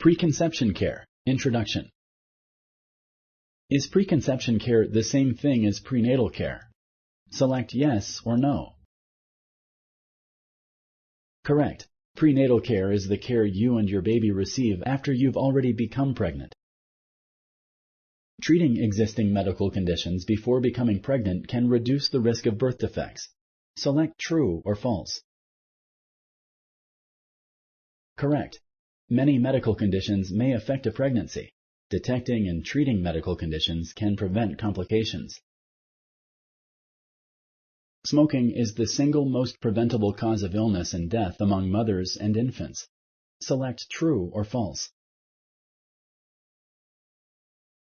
Preconception Care. Introduction. Is preconception care the same thing as prenatal care? Select yes or no. Correct. Prenatal care is the care you and your baby receive after you've already become pregnant. Treating existing medical conditions before becoming pregnant can reduce the risk of birth defects. Select true or false. Correct. Many medical conditions may affect a pregnancy. Detecting and treating medical conditions can prevent complications. Smoking is the single most preventable cause of illness and death among mothers and infants. Select true or false.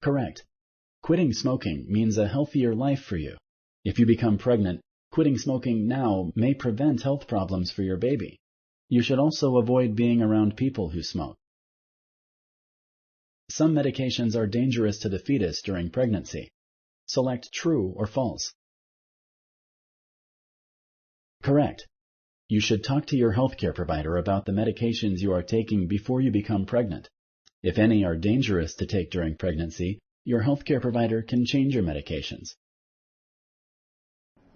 Correct. Quitting smoking means a healthier life for you. If you become pregnant, quitting smoking now may prevent health problems for your baby. You should also avoid being around people who smoke. Some medications are dangerous to the fetus during pregnancy. Select true or false. Correct. You should talk to your healthcare provider about the medications you are taking before you become pregnant. If any are dangerous to take during pregnancy, your healthcare provider can change your medications.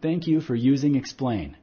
Thank you for using Explain.